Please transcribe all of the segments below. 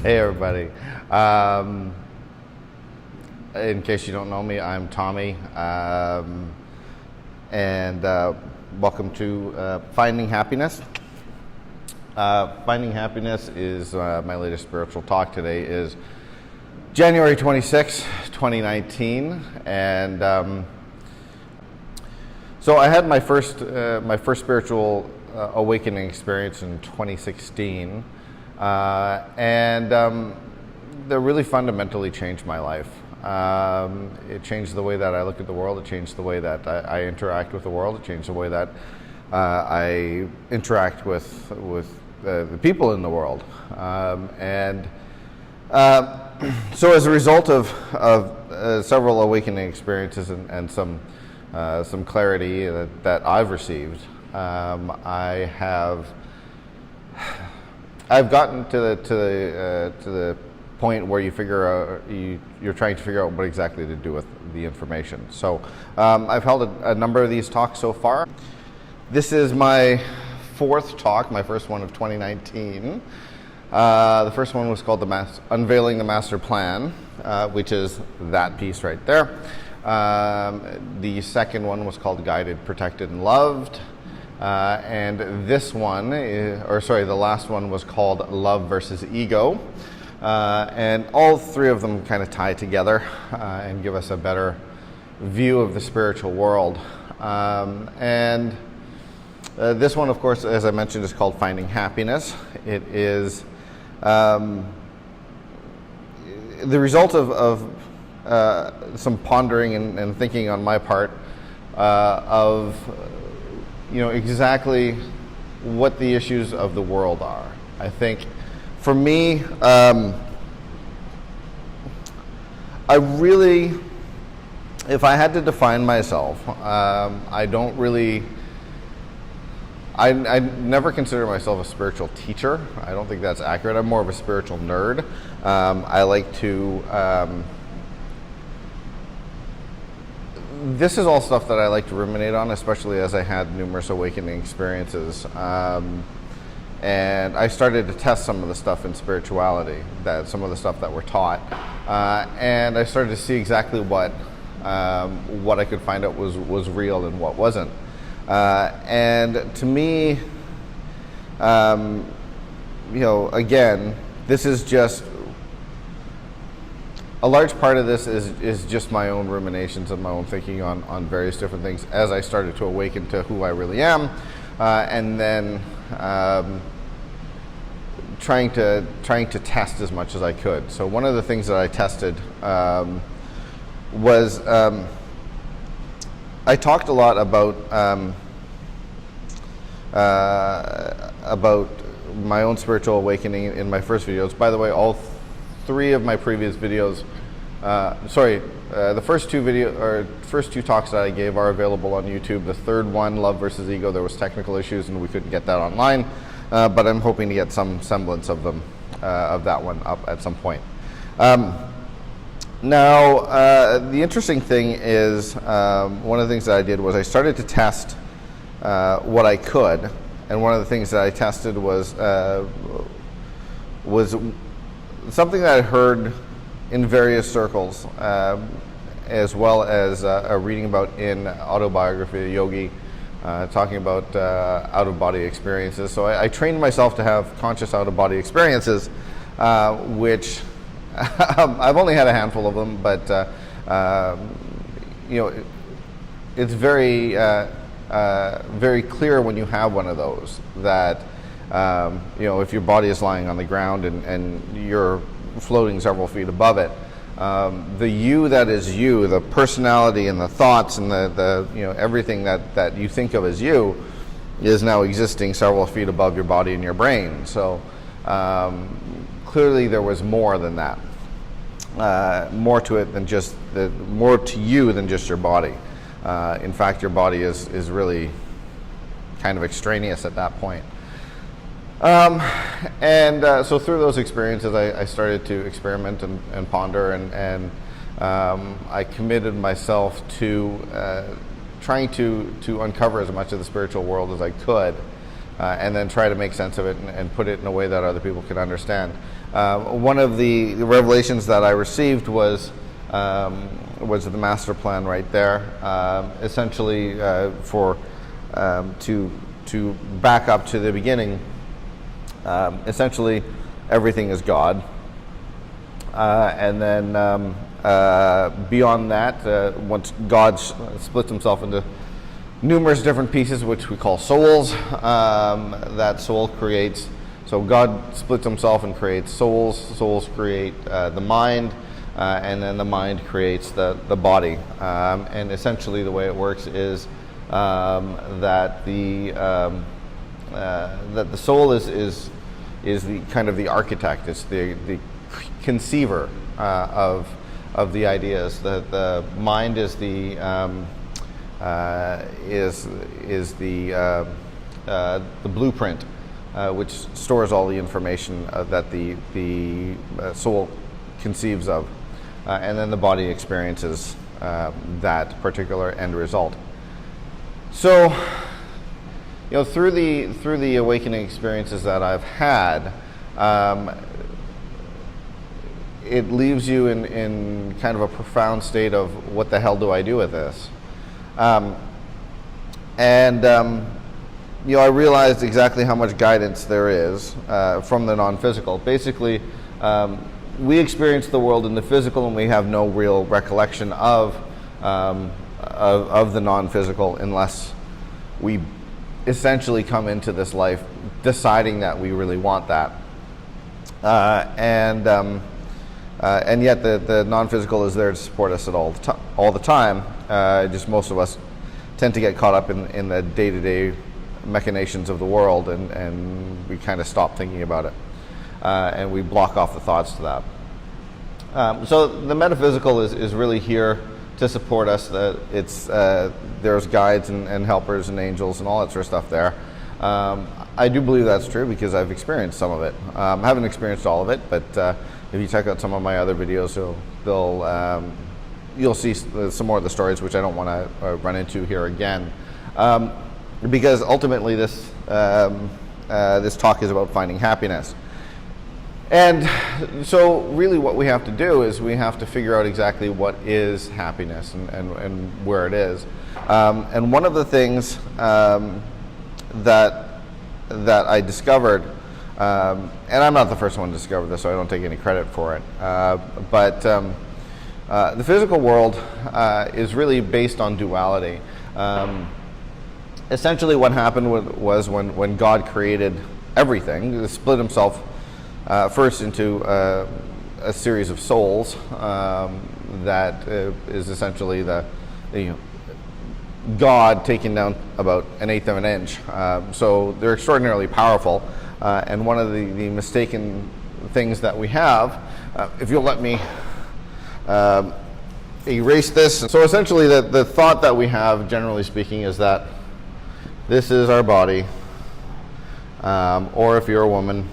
Hey everybody. In case you don't know me, I'm Tommy, and welcome to Finding Happiness. Finding Happiness is my latest spiritual talk. Today is January 26, 2019, and so I had my first spiritual awakening experience in 2016. And that really fundamentally changed my life. It changed the way that I look at the world. It changed the way that I interact with the world. It changed the way that I interact with the people in the world. So as a result of several awakening experiences and some clarity that I've received, I've gotten to the point where you figure out you're trying to figure out what exactly to do with the information. So I've held a number of these talks so far. This is my fourth talk, my first one of 2019. The first one was called Unveiling the Master Plan, which is that piece right there. The second one was called Guided, Protected, and Loved. And this one, the last one was called Love versus Ego. And all three of them kind of tie together and give us a better view of the spiritual world. This one, of course, as I mentioned, is called Finding Happiness. It is the result of some pondering and thinking on my part of exactly what the issues of the world are. I think for me, I really, if I had to define myself, I never consider myself a spiritual teacher. I don't think that's accurate. I'm more of a spiritual nerd. I like to this is all stuff that I like to ruminate on, especially as I had numerous awakening experiences. And I started to test some of the stuff in spirituality, some of the stuff that we're taught. And I started to see exactly what I could find out was real and what wasn't. And to me, again, this is just a large part of this is just my own ruminations and my own thinking on various different things as I started to awaken to who I really am, and then trying to test as much as I could. So one of the things that I tested was I talked a lot about my own spiritual awakening in my first videos. By the way, all three of my previous videos, the first two talks that I gave are available on YouTube. The third one, Love versus Ego, there was technical issues and we couldn't get that online, but I'm hoping to get some semblance of that one up at some point. Now, the interesting thing is, one of the things that I did was I started to test what I could, and one of the things that I tested was something that I heard in various circles, as well as reading about in Autobiography of a Yogi, talking about out-of-body experiences. So I trained myself to have conscious out-of-body experiences, which I've only had a handful of them, but it's very very clear when you have one of those that if your body is lying on the ground and you're floating several feet above it, the you that is you, the personality and the thoughts and the everything that you think of as you is now existing several feet above your body and your brain. So clearly there was more than that, more to it than just more to you than just your body. In fact, your body is really kind of extraneous at that point. So through those experiences, I started to experiment and ponder, and I committed myself to trying to uncover as much of the spiritual world as I could, and then try to make sense of it and put it in a way that other people can understand. One of the revelations that I received was the master plan right there. Essentially, to back up to the beginning, essentially everything is God, and then beyond that, once God splits himself into numerous different pieces, which we call souls, that soul creates. So God splits himself and creates souls. Souls create the mind, and then the mind creates the body. And essentially, the way it works is that the soul is the kind of the architect. It's the conceiver of the ideas. The mind is the blueprint, which stores all the information that the soul conceives of, and then the body experiences that particular end result. So, through the awakening experiences that I've had, it leaves you in kind of a profound state of what the hell do I do with this? I realized exactly how much guidance there is from the non-physical. Basically, we experience the world in the physical, and we have no real recollection of the non-physical unless we essentially come into this life deciding that we really want that. And yet the non-physical is there to support us at all the time. Just most of us tend to get caught up in the day-to-day machinations of the world, and we kind of stop thinking about it, and we block off the thoughts to that. So the metaphysical is really here to support us. There's guides and helpers and angels and all that sort of stuff there. I do believe that's true because I've experienced some of it. I haven't experienced all of it, but if you check out some of my other videos, you'll see some more of the stories, which I don't want to run into here again, because ultimately this talk is about finding happiness. And so really what we have to do is we have to figure out exactly what is happiness and where it is. And one of the things that I discovered, and I'm not the first one to discover this, so I don't take any credit for it, but the physical world is really based on duality. Essentially what happened was when God created everything, he split himself first into a series of souls that is essentially God taking down about 1/8 of an inch. So they're extraordinarily powerful, and one of the mistaken things that we have, if you'll let me erase this. So essentially the thought that we have, generally speaking, is that this is our body, or if you're a woman,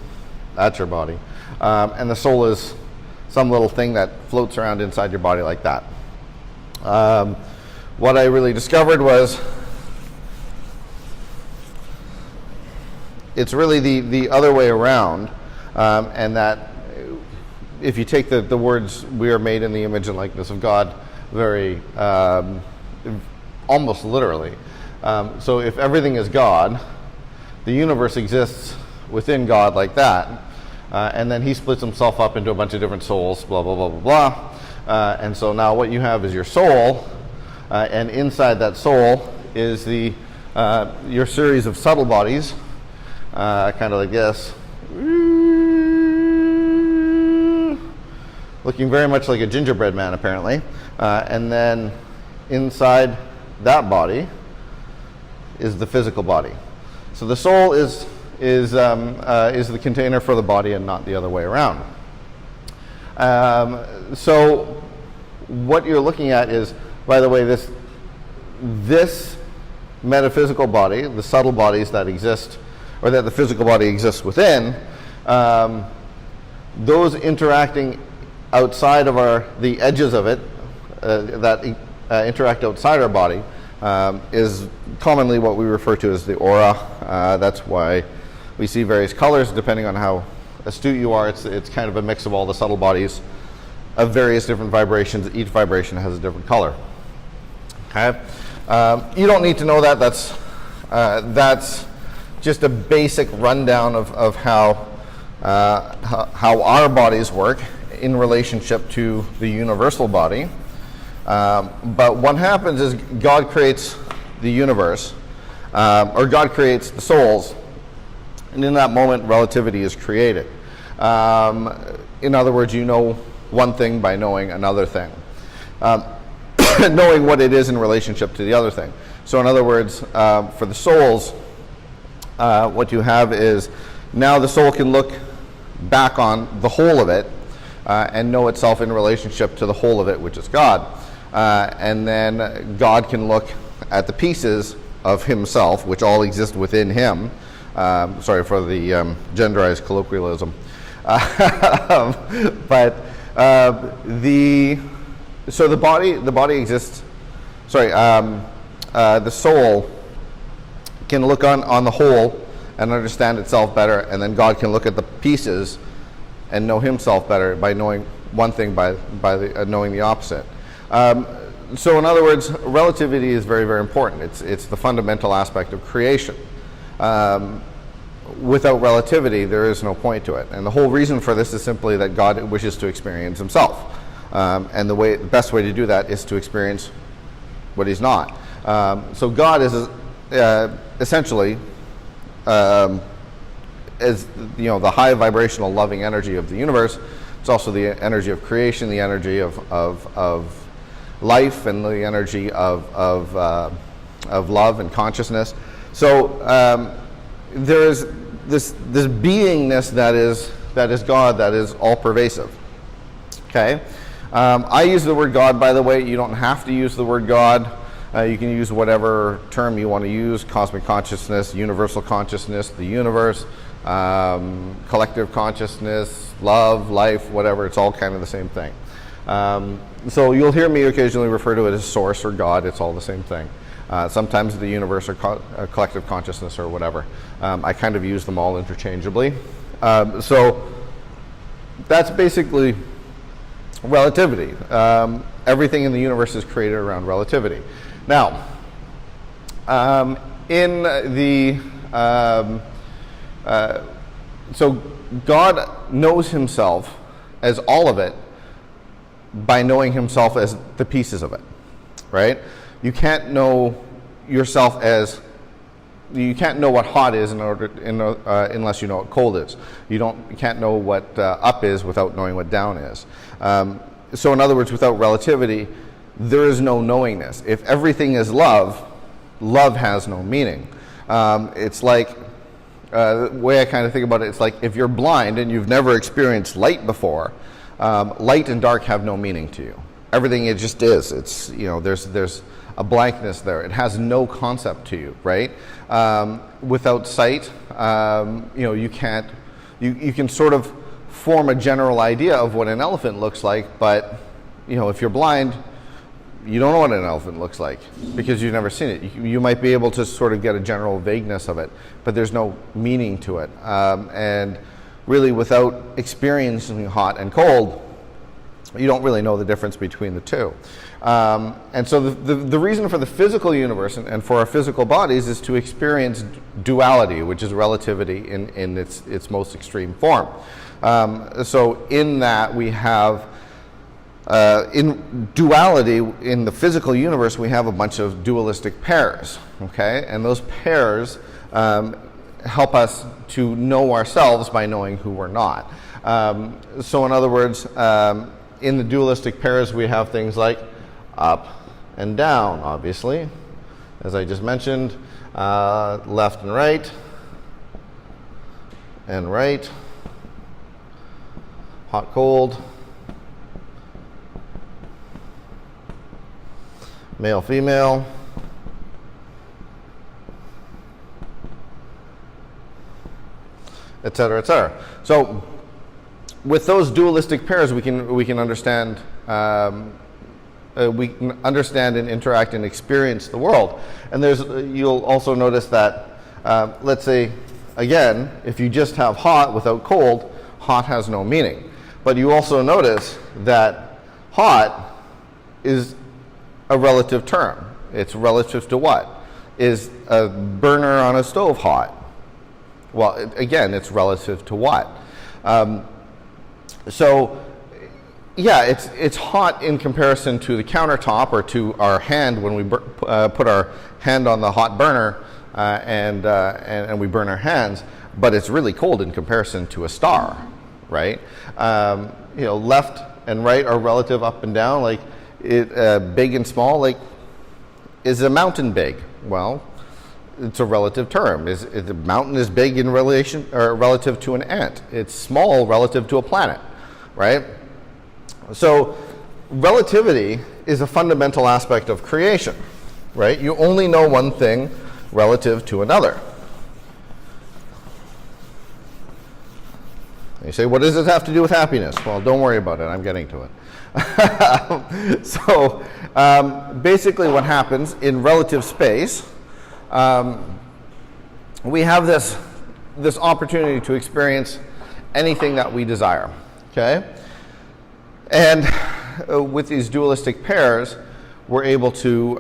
that's your body. And the soul is some little thing that floats around inside your body like that. What I really discovered was it's really the other way around, and that if you take the words, we are made in the image and likeness of God, very almost literally. So if everything is God, the universe exists within God like that, and then he splits himself up into a bunch of different souls, blah, blah, blah, blah, blah. And so now what you have is your soul, and inside that soul is your series of subtle bodies, kind of like this, looking very much like a gingerbread man apparently, and then inside that body is the physical body. So the soul is the container for the body and not the other way around. So what you're looking at is, by the way, this metaphysical body, the subtle bodies that exist, or that the physical body exists within, those interacting outside of the edges of it, that interact outside our body, is commonly what we refer to as the aura. That's why we see various colors depending on how astute you are. It's kind of a mix of all the subtle bodies of various different vibrations. Each vibration has a different color. Okay, you don't need to know that. That's just a basic rundown of how our bodies work in relationship to the universal body. But what happens is God creates the universe, or God creates the souls, and in that moment, relativity is created. In other words, you know one thing by knowing another thing, knowing what it is in relationship to the other thing. So in other words, for the souls, what you have is now the soul can look back on the whole of it and know itself in relationship to the whole of it, which is God. And then God can look at the pieces of himself, which all exist within him. Sorry for the genderized colloquialism. But the body exists. Sorry, the soul can look on the whole and understand itself better, and then God can look at the pieces and know himself better by knowing one thing by knowing the opposite. So in other words, relativity is very, very important. It's the fundamental aspect of creation. Without relativity, there is no point to it. And the whole reason for this is simply that God wishes to experience himself. And the best way to do that is to experience what he's not. So God is essentially, is the high vibrational loving energy of the universe. It's also the energy of creation, the energy of life, and the energy of love and consciousness. So there is this beingness that is God, that is all pervasive. Okay, I use the word God. By the way, you don't have to use the word God. You can use whatever term you want to use: cosmic consciousness, universal consciousness, the universe, collective consciousness, love, life, whatever. It's all kind of the same thing. So you'll hear me occasionally refer to it as source or God. It's all the same thing. Sometimes the universe or collective consciousness or whatever. I kind of use them all interchangeably. So that's basically relativity. Everything in the universe is created around relativity. Now, so God knows himself as all of it by knowing himself as the pieces of it, right? You can't know yourself as, you can't know what hot is unless you know what cold is. You can't know what up is without knowing what down is. So in other words, without relativity, there is no knowingness. If everything is love, love has no meaning. It's like, the way I kind of think about it, it's like if you're blind and you've never experienced light before, light and dark have no meaning to you. Everything, it just is. It's, there's a blankness there. It has no concept to you, right? Without sight, you can't, you can sort of form a general idea of what an elephant looks like, but, if you're blind, you don't know what an elephant looks like because you've never seen it. You might be able to sort of get a general vagueness of it, but there's no meaning to it. And really, without experiencing hot and cold, you don't really know the difference between the two. And so the reason for the physical universe and for our physical bodies is to experience duality, which is relativity in its most extreme form. So in that we have, in duality, in the physical universe, we have a bunch of dualistic pairs, okay? And those pairs help us to know ourselves by knowing who we're not. So in other words, in the dualistic pairs, we have things like up and down, obviously, as I just mentioned, left and right, hot, cold, male, female, etc., etc. So with those dualistic pairs, we can understand we can understand and interact and experience the world. And you'll also notice that, let's say, again, if you just have hot without cold, hot has no meaning. But you also notice that hot is a relative term. It's relative to what? Is a burner on a stove hot? Well, again, it's relative to what? So, yeah, it's hot in comparison to the countertop or to our hand when we put our hand on the hot burner and we burn our hands, but it's really cold in comparison to a star, right? Left and right are relative, up and down, like big and small. Like, is a mountain big? Well, it's a relative term. Is the mountain is big in relation or relative to an ant? It's small relative to a planet, right? So relativity is a fundamental aspect of creation, right? You only know one thing relative to another. You say, what does this have to do with happiness? Well, don't worry about it. I'm getting to it. So basically what happens in relative space, we have this opportunity to experience anything that we desire, okay? And with these dualistic pairs, we're able to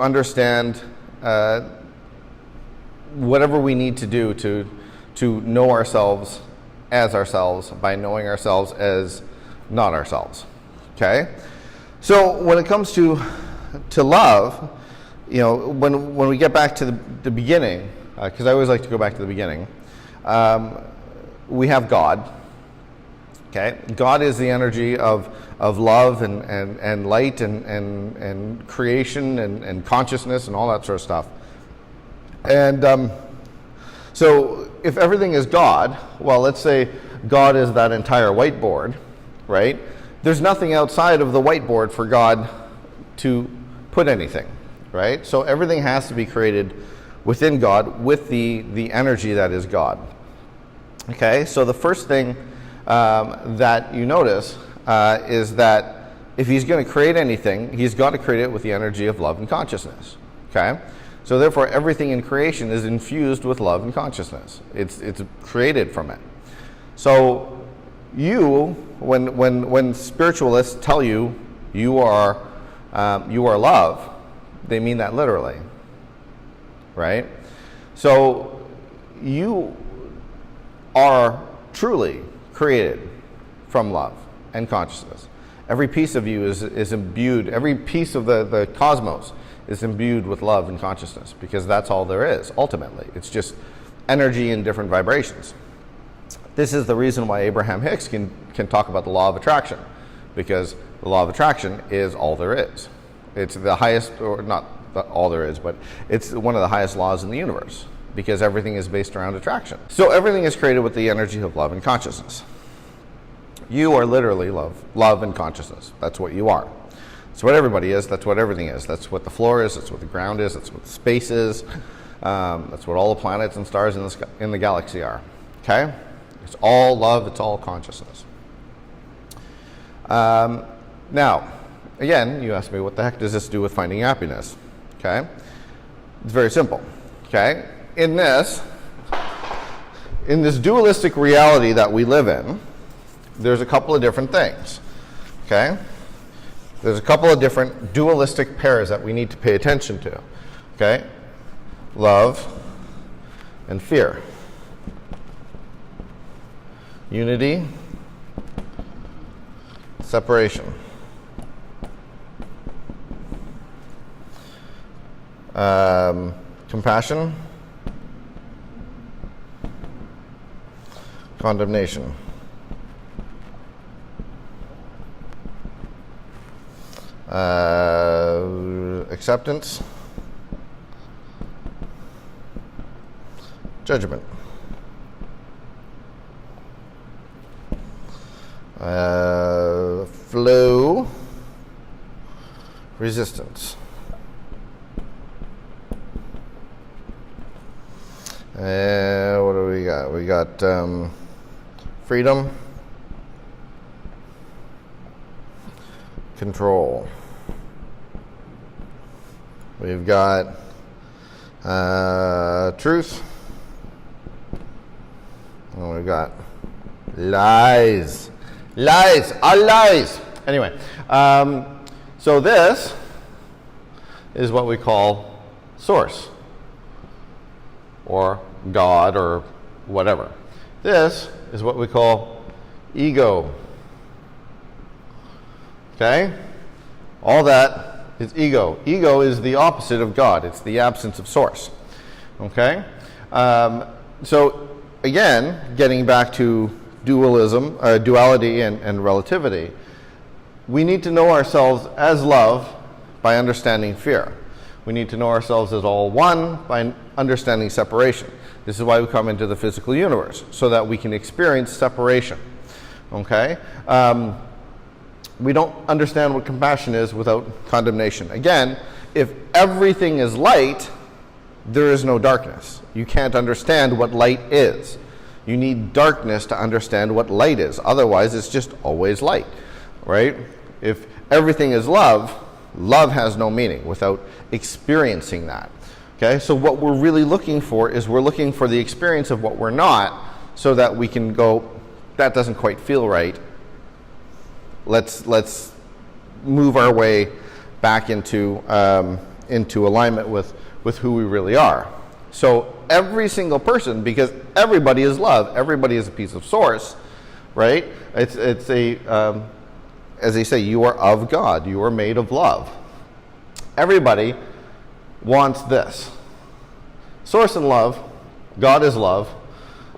understand whatever we need to do to know ourselves as ourselves by knowing ourselves as not ourselves, okay? So when it comes to love, when we get back to the beginning, because I always like to go back to the beginning, we have God. Okay, God is the energy of love and light and creation and consciousness and all that sort of stuff. And so if everything is God, well, let's say God is that entire whiteboard, right? There's nothing outside of the whiteboard for God to put anything, right? So everything has to be created within God with the energy that is God. Okay, so the first thing that you notice is that if he's going to create anything, he's got to create it with the energy of love and consciousness. Okay, so therefore everything in creation is infused with love and consciousness. It's created from it. So when spiritualists tell you you are love, they mean that literally, right? So you are truly created from love and consciousness. Every piece of you is imbued, every piece of the cosmos is imbued with love and consciousness, because that's all there is, ultimately. It's just energy in different vibrations. This is the reason why Abraham Hicks can talk about the law of attraction, because the law of attraction is all there is. It's the highest, or not all there is, but it's one of the highest laws in the universe, because everything is based around attraction. So everything is created with the energy of love and consciousness. You are literally love and consciousness. That's what you are. That's what everybody is. That's what everything is. That's what the floor is. That's what the ground is. That's what space is. That's what all the planets and stars in the galaxy are. Okay? It's all love. It's all consciousness. Now, again, you asked me, what the heck does this do with finding happiness? Okay? It's very simple. Okay? In this dualistic reality that we live in, there's a couple of different things. Okay? There's a couple of different dualistic pairs that we need to pay attention to. Okay? Love and fear. Unity, separation. Compassion, condemnation. Acceptance, judgment. Flow, resistance. What do we got? We got freedom, control. We've got truth. And we've got lies. Lies. All lies. Anyway, so this is what we call source, or God, or whatever. This is what we call ego. Okay? All that is ego. Ego is the opposite of God. It's the absence of source. Okay? So, again, getting back to duality and relativity, we need to know ourselves as love by understanding fear. We need to know ourselves as all one by understanding separation. This is why we come into the physical universe, so that we can experience separation. Okay? We don't understand what compassion is without condemnation. Again, if everything is light, there is no darkness. You can't understand what light is. You need darkness to understand what light is. Otherwise, it's just always light, right? If everything is love, love has no meaning without experiencing that. Okay, so what we're really looking for is we're looking for the experience of what we're not, so that we can go, that doesn't quite feel right. Let's move our way back into alignment with who we really are. So every single person, because everybody is love, everybody is a piece of source, right? It's as they say, you are of God, you are made of love. Everybody wants this. Source and love, God is love,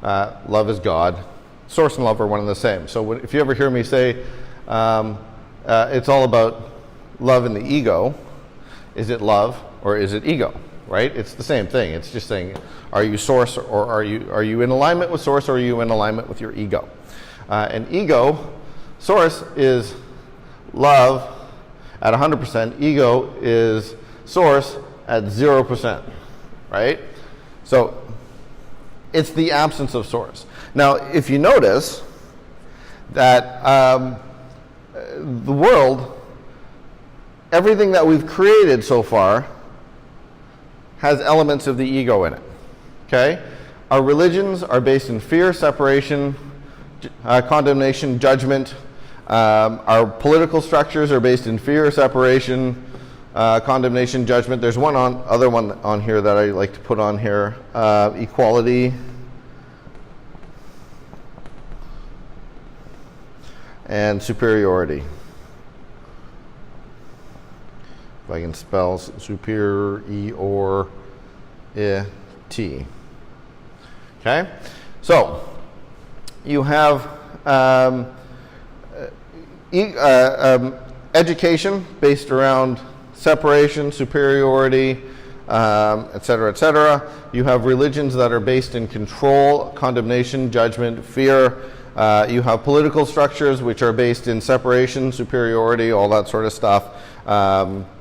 love is God. Source and love are one and the same. So if you ever hear me say, it's all about love and the ego, is it love or is it ego? Right? It's the same thing. It's just saying, are you source, or are you in alignment with source, or are you in alignment with your ego? And ego, source is love at 100%. Ego is source at 0%. Right? So it's the absence of source. Now, if you notice that the world, everything that we've created so far has elements of the ego in it. Okay? Our religions are based in fear, separation, condemnation, judgment. Our political structures are based in fear, separation, condemnation, judgment. There's other one on here that I like to put on here. Equality. And superiority. If I can spell superior-T. Okay? So, you have education based around separation, superiority, etc., etc. You have religions that are based in control, condemnation, judgment, fear. You have political structures which are based in separation, superiority, all that sort of stuff.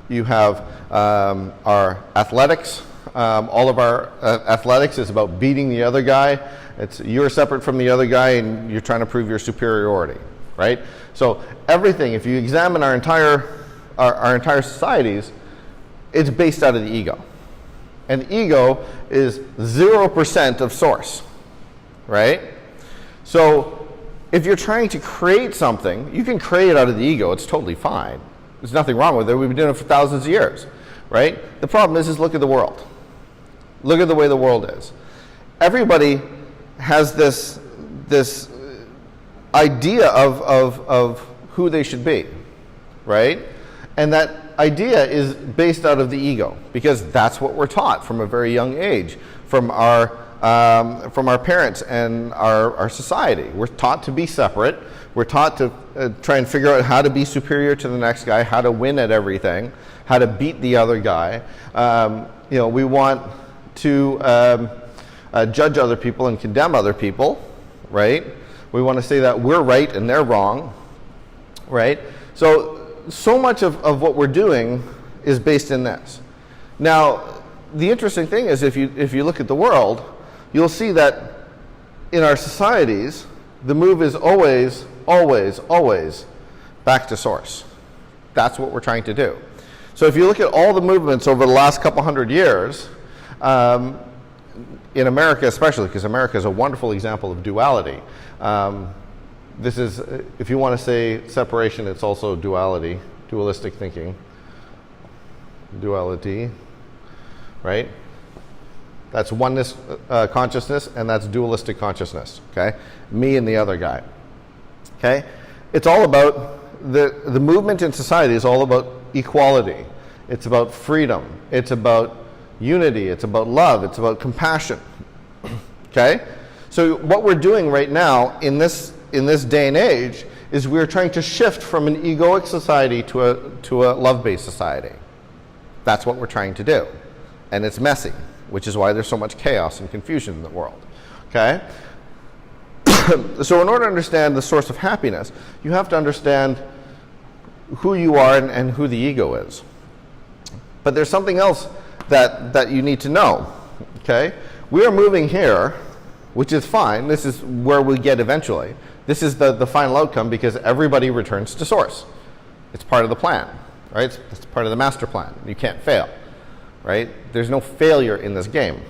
You have our athletics. All of our athletics is about beating the other guy. You're separate from the other guy and you're trying to prove your superiority, right? So everything, if you examine our entire societies, it's based out of the ego. And the ego is 0% of source, right? So if you're trying to create something, you can create it out of the ego. It's totally fine. There's nothing wrong with it. We've been doing it for thousands of years, right? The problem is look at the world. Look at the way the world is. Everybody has this idea of who they should be, right? And that idea is based out of the ego, because that's what we're taught from a very young age, from our parents and our society. We're taught to be separate. We're taught to try and figure out how to be superior to the next guy, how to win at everything, how to beat the other guy. We want to judge other people and condemn other people, right? We want to say that we're right and they're wrong, right? So much of what we're doing is based in this. Now, the interesting thing is if you look at the world, you'll see that in our societies, the move is always, always, always back to source. That's what we're trying to do. So if you look at all the movements over the last couple hundred years, in America especially, because America is a wonderful example of duality. This is, if you want to say separation, it's also duality, dualistic thinking, duality, right? That's oneness consciousness, and that's dualistic consciousness, okay? Me and the other guy, okay? It's all about, the movement in society is all about equality. It's about freedom. It's about unity. It's about love. It's about compassion, okay? So what we're doing right now in this day and age is we're trying to shift from an egoic society to a love-based society. That's what we're trying to do. And it's messy, which is why there's so much chaos and confusion in the world, okay? So in order to understand the source of happiness, you have to understand who you are and who the ego is. But there's something else that you need to know, okay? We are moving here, which is fine. This is where we get eventually. This is the final outcome because everybody returns to source. It's part of the plan, right? It's part of the master plan. You can't fail, right? There's no failure in this game,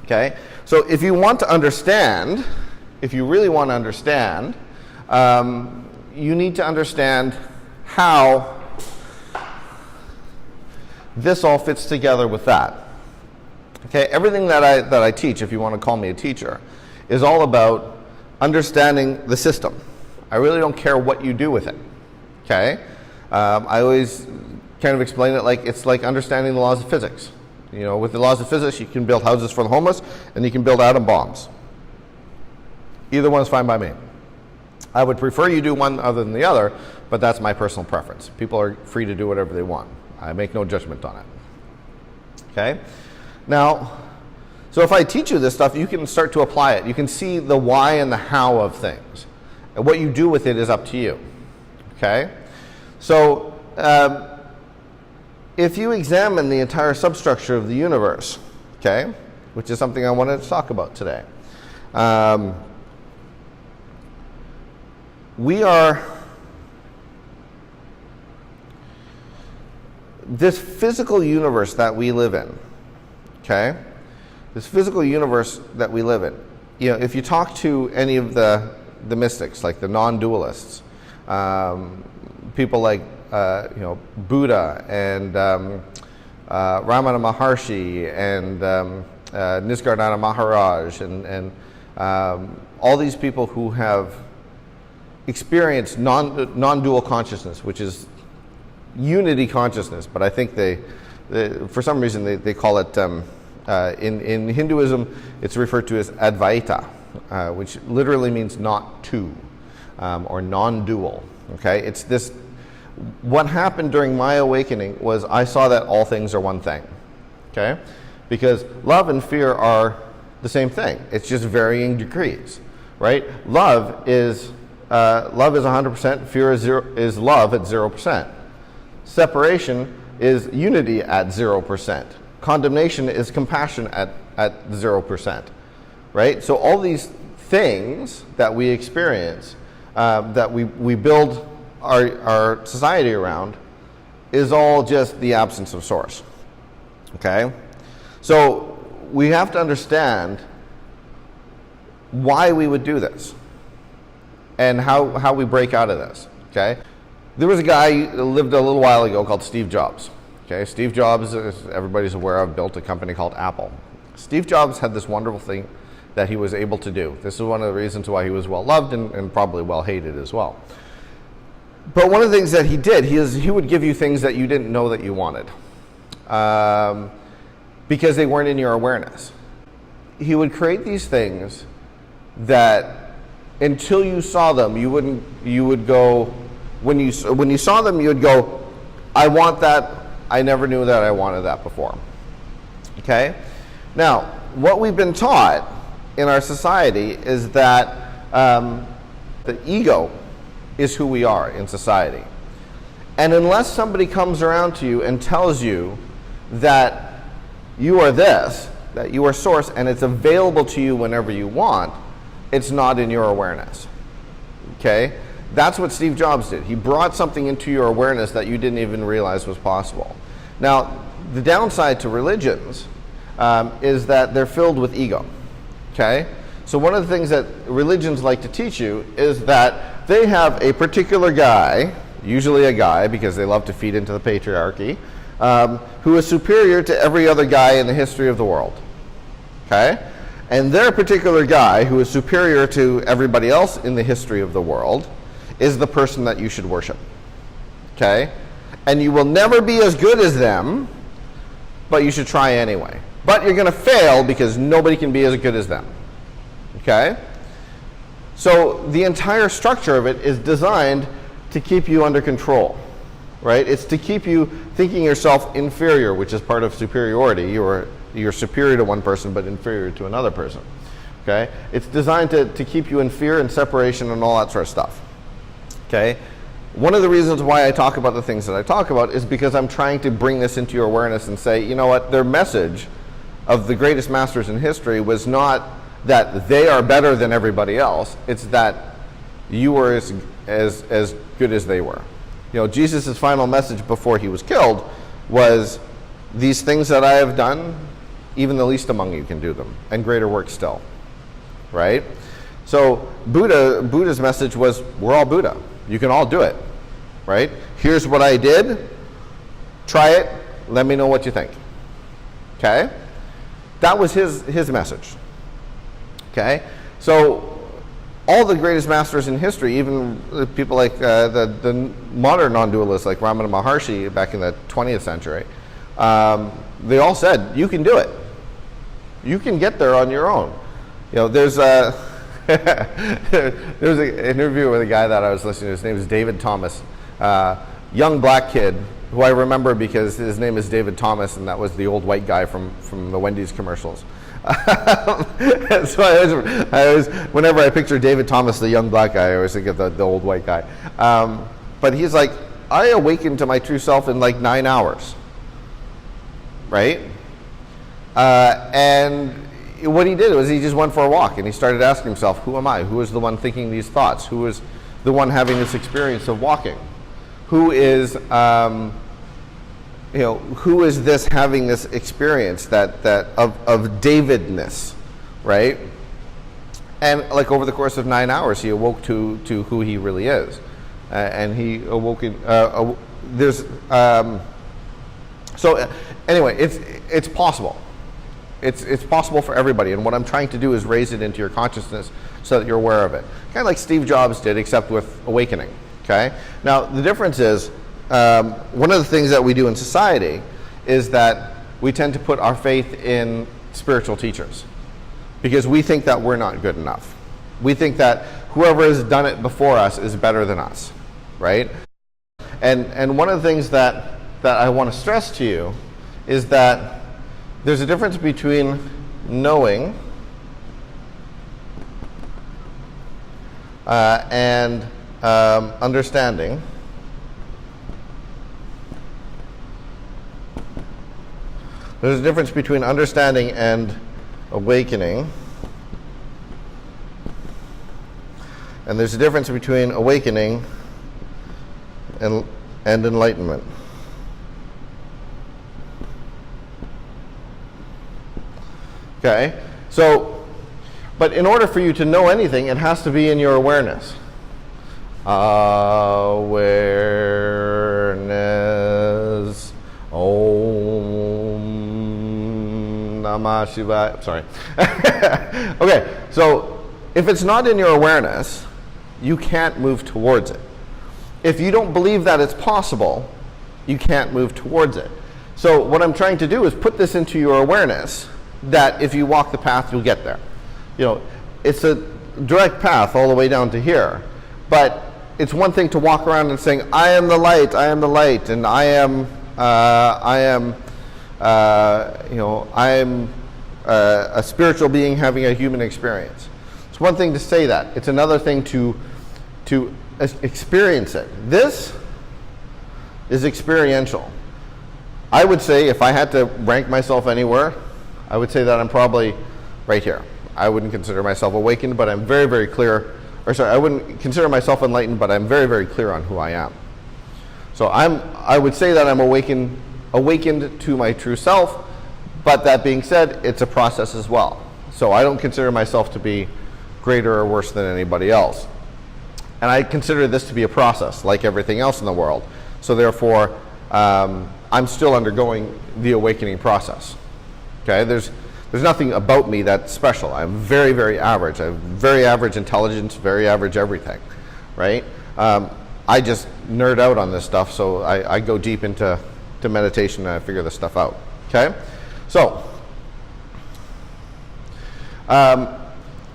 okay? So if you want to understand, if you really want to understand, you need to understand how this all fits together with that. Okay, everything that I teach, if you want to call me a teacher, is all about understanding the system. I really don't care what you do with it. Okay, I always kind of explain it like it's like understanding the laws of physics. You know, with the laws of physics, you can build houses for the homeless, and you can build atom bombs. Either one is fine by me. I would prefer you do one other than the other, but that's my personal preference. People are free to do whatever they want. I make no judgment on it. Okay? Now, so if I teach you this stuff, you can start to apply it. You can see the why and the how of things. And what you do with it is up to you. Okay? So, if you examine the entire substructure of the universe, okay, which is something I wanted to talk about today, we are this physical universe that we live in, okay? This physical universe that we live in. You know, if you talk to any of the mystics, like the non-dualists, people like Buddha and Ramana Maharshi and Nisargadatta Maharaj and all these people who have experienced non-dual consciousness, which is unity consciousness, but I think they for some reason they call it in Hinduism it's referred to as Advaita, which literally means not two, or non-dual. Okay, it's this. What happened during my awakening was I saw that all things are one thing. Okay, because love and fear are the same thing. It's just varying degrees, right? Love is 100%. Fear is love at 0%. Separation is unity at 0%. Condemnation is compassion at 0%, right? So all these things that we experience, that we build our society around, is all just the absence of source, okay? So we have to understand why we would do this and how we break out of this, okay? There was a guy who lived a little while ago called Steve Jobs. Okay, Steve Jobs, as everybody's aware of, built a company called Apple. Steve Jobs had this wonderful thing that he was able to do. This is one of the reasons why he was well loved and probably well hated as well. But one of the things that he did, he would give you things that you didn't know that you wanted, because they weren't in your awareness. He would create these things that until you saw them, you would go, when you saw them, you would go, I want that. I never knew that I wanted that before. Okay? Now, what we've been taught in our society is that the ego is who we are in society. And unless somebody comes around to you and tells you that you are this, that you are source, and it's available to you whenever you want, it's not in your awareness. Okay? That's what Steve Jobs did. He brought something into your awareness that you didn't even realize was possible. Now, the downside to religions is that they're filled with ego. Okay? So one of the things that religions like to teach you is that they have a particular guy, usually a guy because they love to feed into the patriarchy, who is superior to every other guy in the history of the world. Okay? And their particular guy, who is superior to everybody else in the history of the world, is the person that you should worship. Okay? And you will never be as good as them, but you should try anyway. But you're going to fail because nobody can be as good as them. Okay? So the entire structure of it is designed to keep you under control. Right? It's to keep you thinking yourself inferior, which is part of superiority. You're superior to one person but inferior to another person. Okay? It's designed to keep you in fear and separation and all that sort of stuff. Okay? One of the reasons why I talk about the things that I talk about is because I'm trying to bring this into your awareness and say, you know what, their message of the greatest masters in history was not that they are better than everybody else. It's that you were as good as they were. You know, Jesus' final message before he was killed was, these things that I have done, even the least among you can do them, and greater work still. Right? So Buddha's message was, we're all Buddha. You can all do it, right? Here's what I did. Try it. Let me know what you think. Okay? That was his message. Okay? So all the greatest masters in history, even people like the modern non-dualists like Ramana Maharshi back in the 20th century, they all said, you can do it. You can get there on your own. You know, there's an interview with a guy that I was listening to. His name is David Thomas, young black kid who I remember because his name is David Thomas, and that was the old white guy from the Wendy's commercials. So I always, whenever I picture David Thomas, the young black guy, I always think of the old white guy. But he's like, I awakened to my true self in like 9 hours, right? And what he did was he just went for a walk and he started asking himself, who am I? Who is the one thinking these thoughts? Who is the one having this experience of walking? Who is, who is this having this experience that of Davidness, right? And like over the course of 9 hours, he awoke to who he really is, and he awoke in. So anyway, it's possible. It's possible for everybody, and what I'm trying to do is raise it into your consciousness so that you're aware of it. Kind of like Steve Jobs did, except with awakening. Okay. Now the difference is, one of the things that we do in society is that we tend to put our faith in spiritual teachers because we think that we're not good enough. We think that whoever has done it before us is better than us, right? And one of the things that I want to stress to you is that there's a difference between knowing and understanding. There's a difference between understanding and awakening. And there's a difference between awakening and enlightenment. Okay, so, but in order for you to know anything, it has to be in your awareness. Awareness. Om Namah Shivaya. Sorry. Okay, so if it's not in your awareness, you can't move towards it. If you don't believe that it's possible, you can't move towards it. So what I'm trying to do is put this into your awareness, that if you walk the path, you'll get there. You know, it's a direct path all the way down to here. But it's one thing to walk around and saying, I am the light, and I am a spiritual being having a human experience. It's one thing to say that. It's another thing to experience it. This is experiential. I would say, if I had to rank myself anywhere, I would say that I'm probably right here. I wouldn't consider myself awakened, but I'm very, very clear I wouldn't consider myself enlightened, but I'm very, very clear on who I am. So I would say that I'm awakened to my true self, but that being said, it's a process as well. So I don't consider myself to be greater or worse than anybody else. And I consider this to be a process, like everything else in the world. So therefore, I'm still undergoing the awakening process. Okay, there's nothing about me that's special. I'm very, very average. I have very average intelligence, very average everything, right? I just nerd out on this stuff, so I go deep into meditation and I figure this stuff out. Okay, so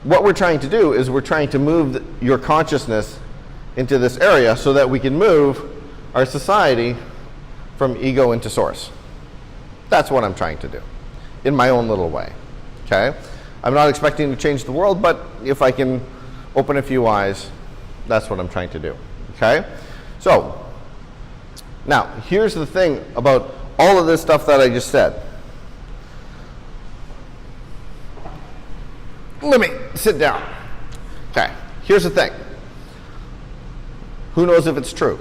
what we're trying to do is we're trying to move your consciousness into this area so that we can move our society from ego into source. That's what I'm trying to do in my own little way. Okay, I'm not expecting to change the world, but if I can open a few eyes, that's what I'm trying to do. Okay, so now here's the thing about all of this stuff that I just said. Let me sit down. Okay, here's the thing. Who knows if it's true?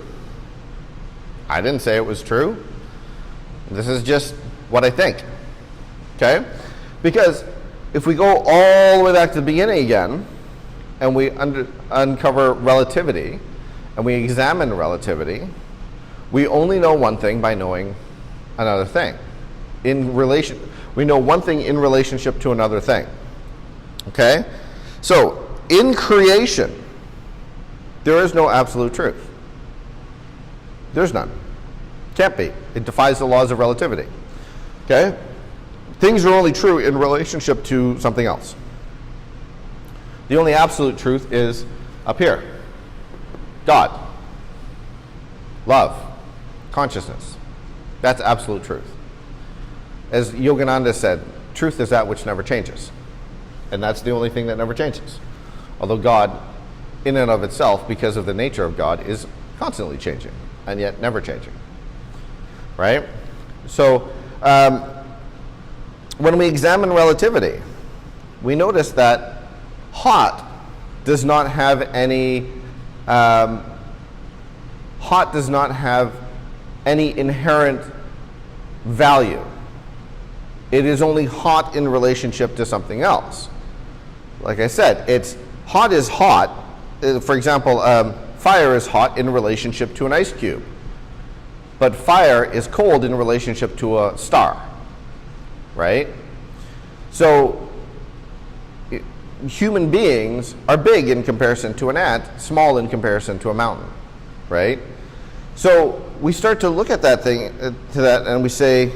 I didn't say it was true. This is just what I think. Okay? Because if we go all the way back to the beginning again, and we uncover relativity, and we examine relativity, we only know one thing by knowing another thing. We know one thing in relationship to another thing. Okay? So, in creation, there is no absolute truth. There's none. Can't be. It defies the laws of relativity. Okay? Things are only true in relationship to something else. The only absolute truth is up here. God. Love. Consciousness. That's absolute truth. As Yogananda said, truth is that which never changes. And that's the only thing that never changes. Although God, in and of itself, because of the nature of God, is constantly changing, and yet never changing. Right? So, when we examine relativity, we notice that hot does not have any inherent value. It is only hot in relationship to something else. Like I said, hot is hot. For example, fire is hot in relationship to an ice cube. But fire is cold in relationship to a star. Right? So, human beings are big in comparison to an ant, small in comparison to a mountain. Right? So, we start to look at that thing, and we say,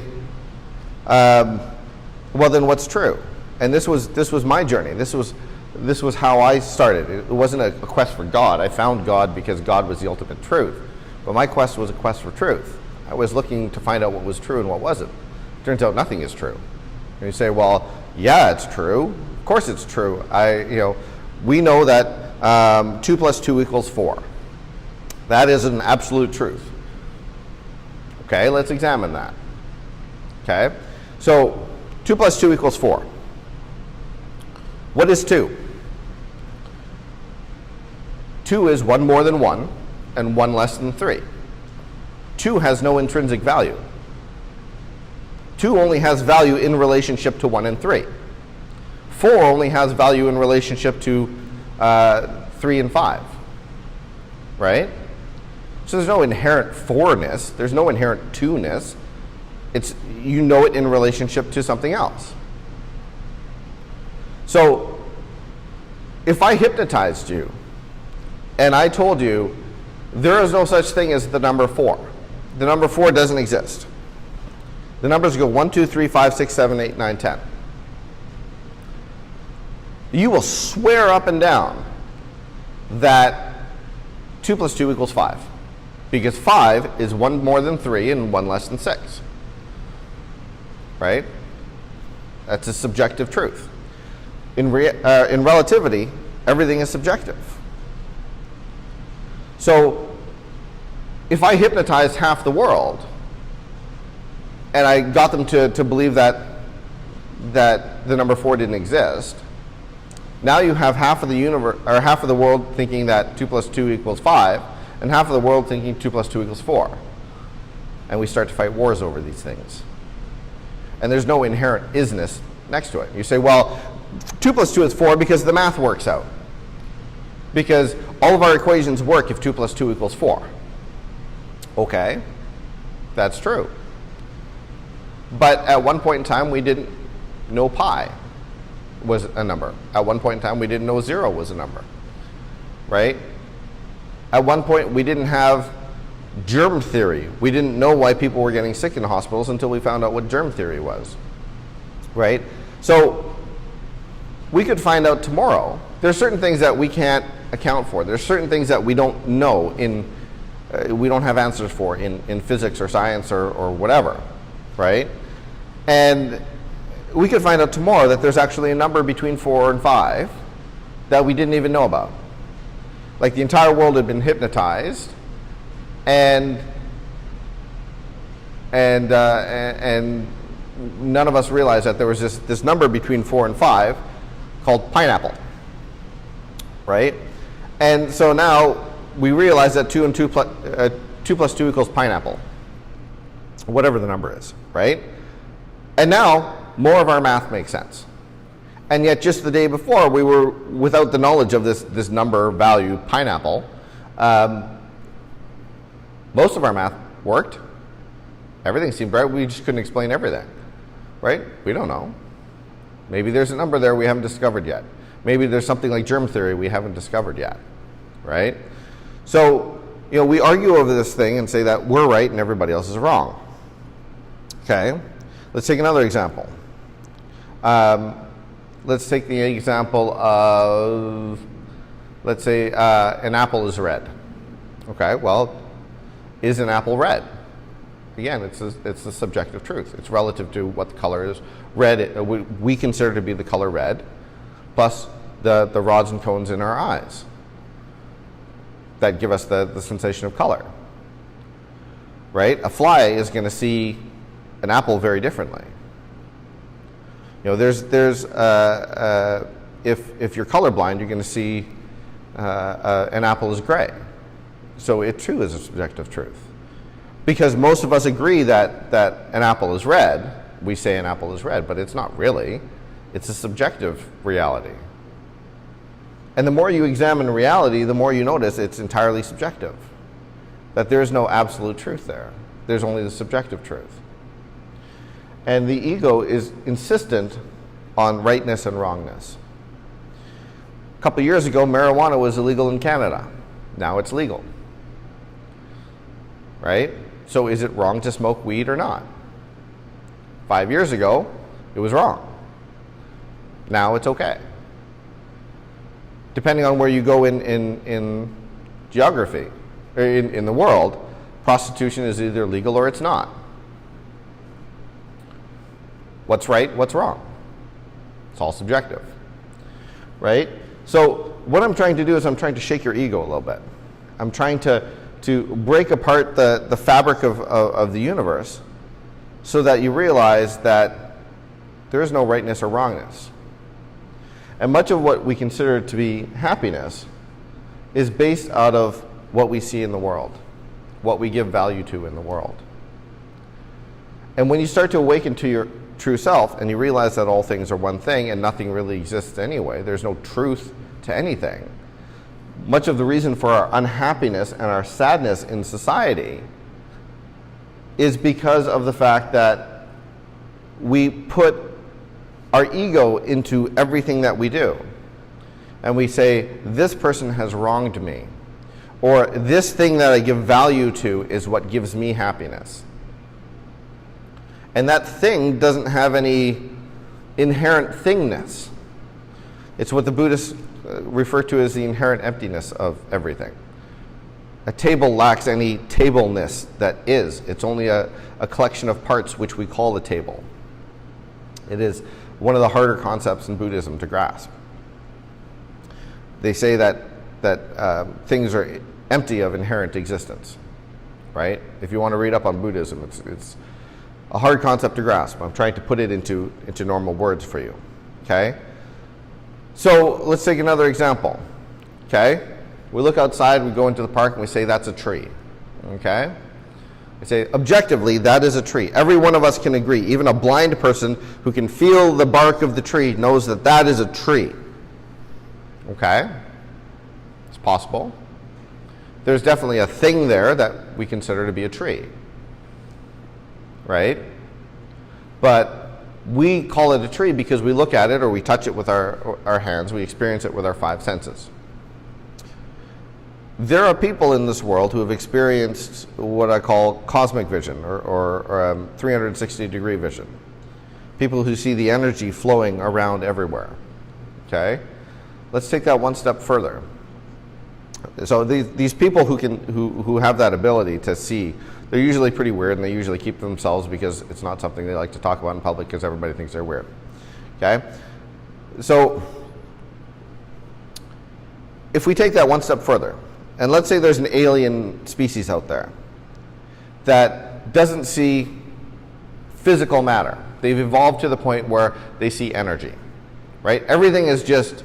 well, then what's true? And this was my journey. This was how I started. It wasn't a quest for God. I found God because God was the ultimate truth. But my quest was a quest for truth. I was looking to find out what was true and what wasn't. Turns out nothing is true. And you say, well, yeah, it's true. Of course it's true. We know that 2 + 2 = 4. That is an absolute truth. Okay, let's examine that. Okay, so 2 + 2 = 4. What is 2? 2 is 1 more than 1 and 1 less than 3. 2 has no intrinsic value. 2 only has value in relationship to 1 and 3. 4 only has value in relationship to 3 and 5. Right? So there's no inherent 4-ness. There's no inherent 2-ness. You know it in relationship to something else. So, if I hypnotized you and I told you there is no such thing as the number 4, the number 4 doesn't exist. The numbers go 1, 2, 3, 5, 6, 7, 8, 9, 10. You will swear up and down that 2 + 2 = 5, because 5 is 1 more than 3 and 1 less than 6. Right? That's a subjective truth. In relativity, everything is subjective. So, if I hypnotized half the world, and I got them to believe that the number 4 didn't exist, Now you have half of the universe, or half of the world thinking that 2 plus 2 equals 5, and half of the world thinking 2 plus 2 equals 4. And we start to fight wars over these things. And there's no inherent isness next to it. You say, well, 2 plus 2 is 4 because the math works out. Because all of our equations work if 2 plus 2 equals 4. Okay, that's true. But at one point in time, we didn't know pi was a number. At one point in time, we didn't know 0 was a number. Right? At one point, we didn't have germ theory. We didn't know why people were getting sick in hospitals until we found out what germ theory was. Right? So we could find out tomorrow. There's certain things that we can't account for. There's certain things that we don't know we don't have answers for in physics or science or whatever. Right? And we could find out tomorrow that there's actually a number between 4 and 5 that we didn't even know about. Like the entire world had been hypnotized, and none of us realized that there was this number between 4 and 5 called pineapple, right? And so now we realize that 2 plus 2 equals pineapple, whatever the number is, right? And now more of our math makes sense. And yet just the day before, we were without the knowledge of this number value, pineapple. Most of our math worked. Everything seemed right. We just couldn't explain everything, right? We don't know. Maybe there's a number there we haven't discovered yet. Maybe there's something like germ theory we haven't discovered yet, right? So, we argue over this thing and say that we're right and everybody else is wrong. Okay, let's take another example. Let's take the example of, let's say, an apple is red. Okay, well, is an apple red? Again, it's a subjective truth. It's relative to what the color is. Red, we consider to be the color red, plus the rods and cones in our eyes that give us the sensation of color. Right? A fly is going to see an apple very differently. There's if you're colorblind, you're going to see an apple is gray. So it too is a subjective truth. Because most of us agree that an apple is red, we say an apple is red, but it's not really. It's a subjective reality. And the more you examine reality, the more you notice it's entirely subjective. That there's no absolute truth there. There's only the subjective truth. And the ego is insistent on rightness and wrongness. A couple years ago, marijuana was illegal in Canada. Now it's legal. Right? So is it wrong to smoke weed or not? 5 years ago, it was wrong. Now it's okay. Depending on where you go in geography, or in the world, prostitution is either legal or it's not. What's right, what's wrong? It's all subjective, right? So what I'm trying to do is I'm trying to shake your ego a little bit. I'm trying to break apart the fabric of the universe so that you realize that there is no rightness or wrongness. And much of what we consider to be happiness is based out of what we see in the world, what we give value to in the world. And when you start to awaken to your true self and you realize that all things are one thing and nothing really exists anyway, there's no truth to anything, much of the reason for our unhappiness and our sadness in society is because of the fact that we put our ego into everything that we do. And we say, this person has wronged me, or this thing that I give value to is what gives me happiness. And that thing doesn't have any inherent thingness. It's what the Buddhists refer to as the inherent emptiness of everything. A table lacks any tableness that is. It's only a collection of parts which we call the table. It is one of the harder concepts in Buddhism to grasp. They say that things are empty of inherent existence, right? If you want to read up on Buddhism, it's a hard concept to grasp. I'm trying to put it into normal words for you, okay? So let's take another example. Okay, we look outside, we go into the park, and we say that's a tree. Okay, we say objectively that is a tree. Every one of us can agree. Even a blind person who can feel the bark of the tree knows that that is a tree. Okay, it's possible. There's definitely a thing there that we consider to be a tree, right? But we call it a tree because we look at it or we touch it with our hands, we experience it with our five senses. There are people in this world who have experienced what I call cosmic vision or 360-degree vision. People who see the energy flowing around everywhere. Okay? Let's take that one step further. So these people who have that ability to see, they're usually pretty weird, and they usually keep to themselves because it's not something they like to talk about in public because everybody thinks they're weird. Okay? So if we take that one step further, and let's say there's an alien species out there that doesn't see physical matter. They've evolved to the point where they see energy, right? Everything is just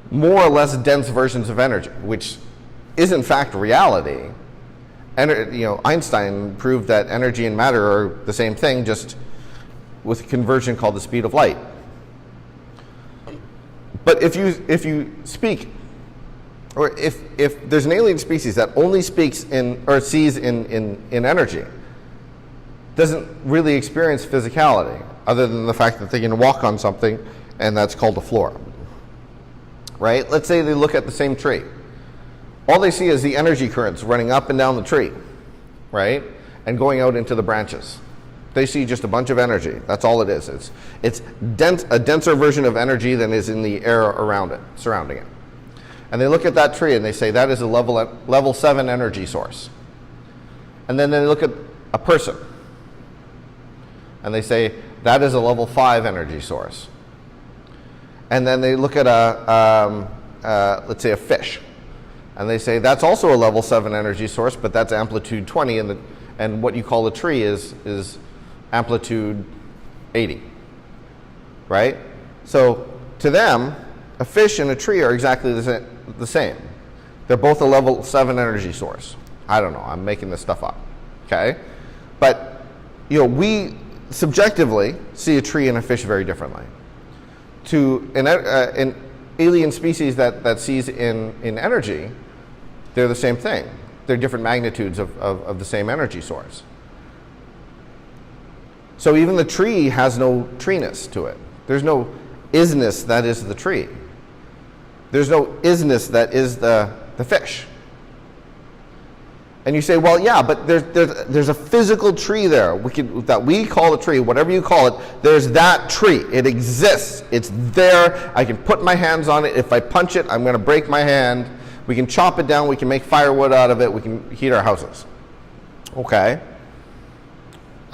more or less dense versions of energy, which is in fact reality. Einstein proved that energy and matter are the same thing, just with a conversion called the speed of light. But if you speak, or if there's an alien species that only speaks in or sees in energy, doesn't really experience physicality, other than the fact that they can walk on something, and that's called a floor. Right? Let's say they look at the same tree. All they see is the energy currents running up and down the tree, right? And going out into the branches. They see just a bunch of energy. That's all it is. It's a denser version of energy than is in the air around it, surrounding it. And they look at that tree and they say that is a level 7 energy source. And then they look at a person and they say that is a level 5 energy source. And then they look at let's say a fish, and they say that's also a level 7 energy source, but that's amplitude 20, and what you call a tree is amplitude 80, right? So to them, a fish and a tree are exactly the same. They're both a level 7 energy source. I don't know, I'm making this stuff up, okay? But we subjectively see a tree and a fish very differently. To an alien species that sees in energy, they're the same thing. They're different magnitudes of the same energy source. So even the tree has no treeness to it. There's no isness that is the tree. There's no isness that is the fish. And you say, well, yeah, but there's a physical tree there that we call a tree, whatever you call it. There's that tree. It exists. It's there. I can put my hands on it. If I punch it, I'm going to break my hand. We can chop it down. We can make firewood out of it. We can heat our houses. Okay.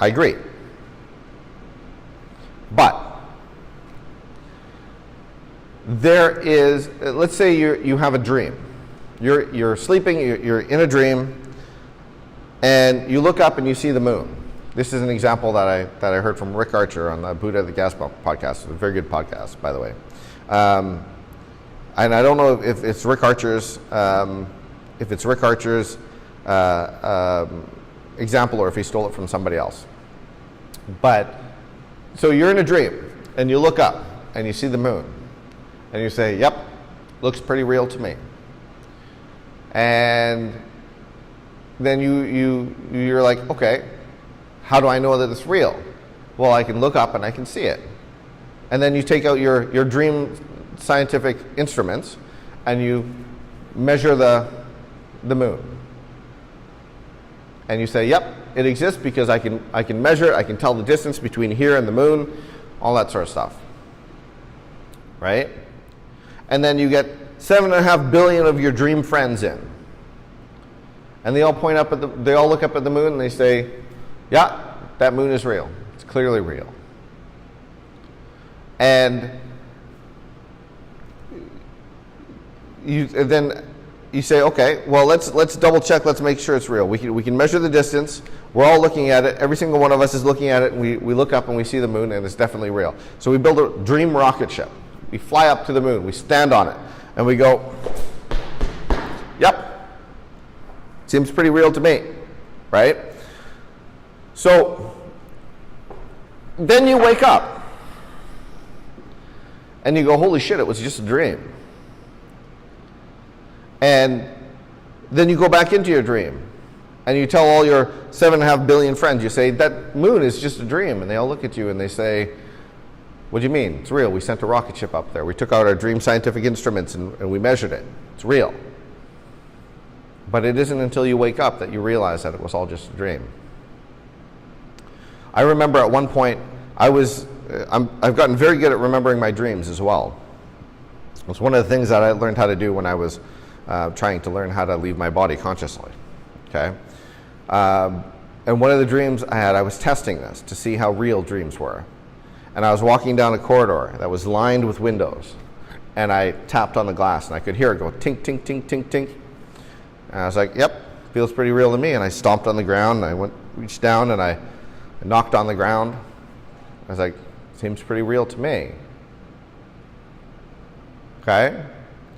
I agree. But there is, let's say you have a dream. You're sleeping. You're in a dream. And you look up and you see the moon. This is an example that I heard from Rick Archer on the Buddha the Gas Pump podcast. It's a very good podcast, by the way. And I don't know if it's Rick Archer's example or if he stole it from somebody else. But so you're in a dream and you look up and you see the moon and you say, "Yep, looks pretty real to me." And then you're like, okay, how do I know that it's real? Well, I can look up and I can see it. And then you take out your dream scientific instruments and you measure the moon. And you say, yep, it exists because I can measure it, I can tell the distance between here and the moon, all that sort of stuff. Right? And then you get 7.5 billion of your dream friends in. And they all look up at the moon and they say, yeah, that moon is real. It's clearly real. And then you say, okay, well, let's double check, let's make sure it's real. We can measure the distance. We're all looking at it. Every single one of us is looking at it, and we look up and we see the moon, and it's definitely real. So we build a dream rocket ship. we fly up to the moon, we stand on it, and we go, yep, seems pretty real to me, right? So then you wake up, and you go, holy shit, it was just a dream. And then you go back into your dream, and you tell all your 7.5 billion friends, you say, that moon is just a dream. And they all look at you and they say, what do you mean? It's real. We sent a rocket ship up there. We took out our dream scientific instruments and we measured it. It's real. But it isn't until you wake up that you realize that it was all just a dream. I remember at one point, I've gotten very good at remembering my dreams as well. It's one of the things that I learned how to do when I was trying to learn how to leave my body consciously. Okay? And one of the dreams I had, I was testing this to see how real dreams were. And I was walking down a corridor that was lined with windows. And I tapped on the glass, and I could hear it go tink, tink, tink, tink, tink. And I was like, yep, feels pretty real to me. And I stomped on the ground, and I reached down, and I knocked on the ground. I was like, seems pretty real to me. Okay?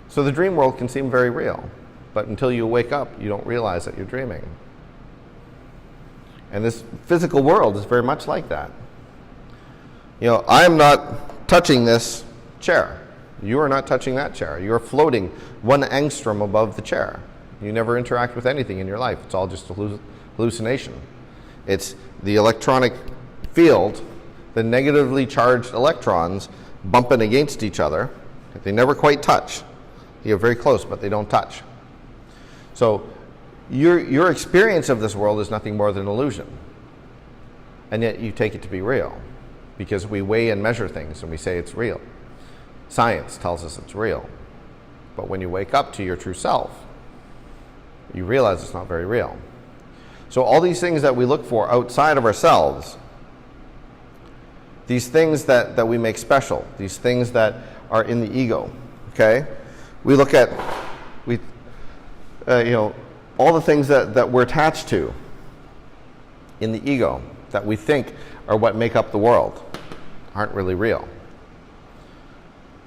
So the dream world can seem very real. But until you wake up, you don't realize that you're dreaming. And this physical world is very much like that. You know, I'm not touching this chair. You are not touching that chair. You are floating 1 angstrom above the chair. You never interact with anything in your life. It's all just a hallucination. It's the electronic field, the negatively charged electrons bumping against each other. They never quite touch. They get very close, but they don't touch. So your experience of this world is nothing more than an illusion. And yet you take it to be real because we weigh and measure things and we say it's real. Science tells us it's real. But when you wake up to your true self, you realize it's not very real. So all these things that we look for outside of ourselves, these things that we make special, these things that are in the ego, okay? We look at, all the things that we're attached to in the ego that we think are what make up the world aren't really real.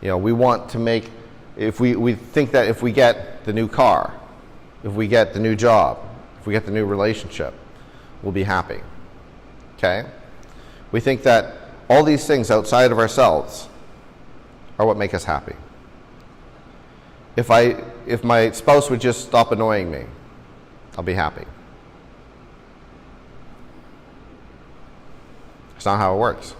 You know, we want to make, if we think that if we get the new car, if we get the new job, if we get the new relationship, we'll be happy. Okay? We think that all these things outside of ourselves are what make us happy. If my spouse would just stop annoying me, I'll be happy. It's not how it works.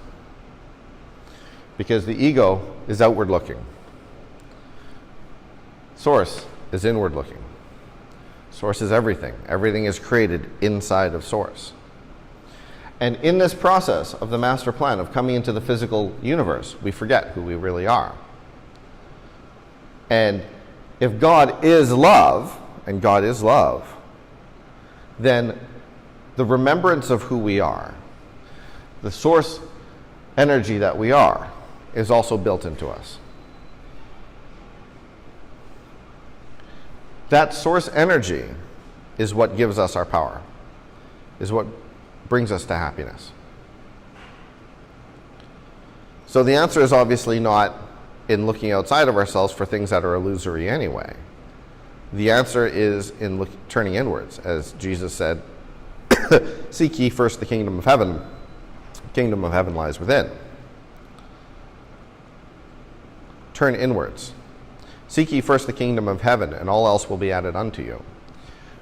Because the ego is outward looking. Source is inward looking. Source is everything. Everything is created inside of Source. And in this process of the master plan of coming into the physical universe, we forget who we really are. And if God is love, and God is love, then the remembrance of who we are, the source energy that we are, is also built into us. That source energy is what gives us our power, is what brings us to happiness. So the answer is obviously not in looking outside of ourselves for things that are illusory anyway. The answer is in turning inwards, as Jesus said, seek ye first the kingdom of heaven. The kingdom of heaven lies within. Turn inwards. Seek ye first the kingdom of heaven, and all else will be added unto you.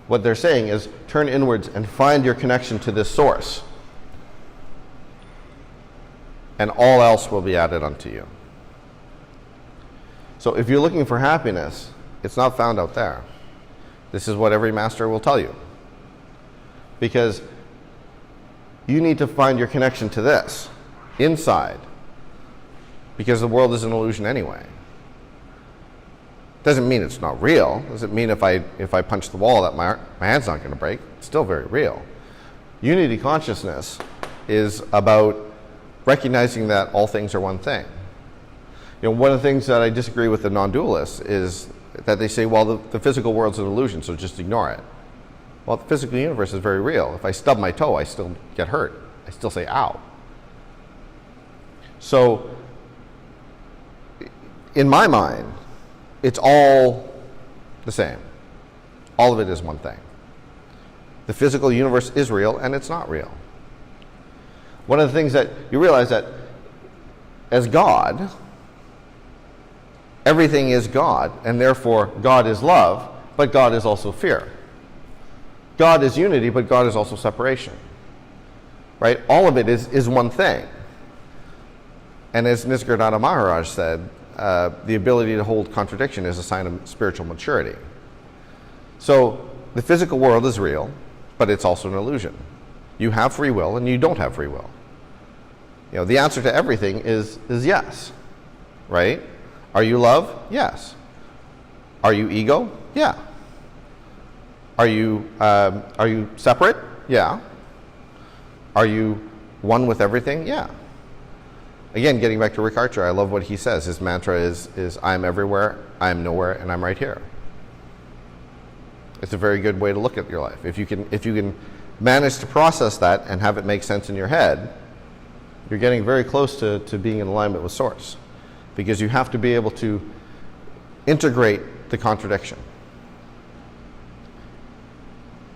What they're saying is turn inwards and find your connection to this source, and all else will be added unto you. So if you're looking for happiness, it's not found out there. This is what every master will tell you. Because you need to find your connection to this inside, because the world is an illusion anyway. Doesn't mean it's not real. Doesn't mean if I punch the wall that my hand's not going to break. It's still very real. Unity consciousness is about recognizing that all things are one thing. You know, one of the things that I disagree with the non-dualists is that they say, well, the physical world's an illusion, so just ignore it. Well, the physical universe is very real. If I stub my toe, I still get hurt. I still say, ow. So in my mind, it's all the same. All of it is one thing. The physical universe is real and it's not real. One of the things that you realize that as God, everything is God, and therefore God is love, but God is also fear. God is unity, but God is also separation. Right? All of it is one thing. And as Nisargadatta Maharaj said, the ability to hold contradiction is a sign of spiritual maturity. So the physical world is real, but it's also an illusion. You have free will and you don't have free will. You know, the answer to everything is yes. Right? Are you love? Yes. Are you ego? Yeah. Are you separate? Yeah. Are you one with everything? Yeah. Again, getting back to Rick Archer, I love what he says. His mantra is I'm everywhere, I'm nowhere, and I'm right here. It's a very good way to look at your life. If you can manage to process that and have it make sense in your head, you're getting very close to being in alignment with Source. Because you have to be able to integrate the contradiction.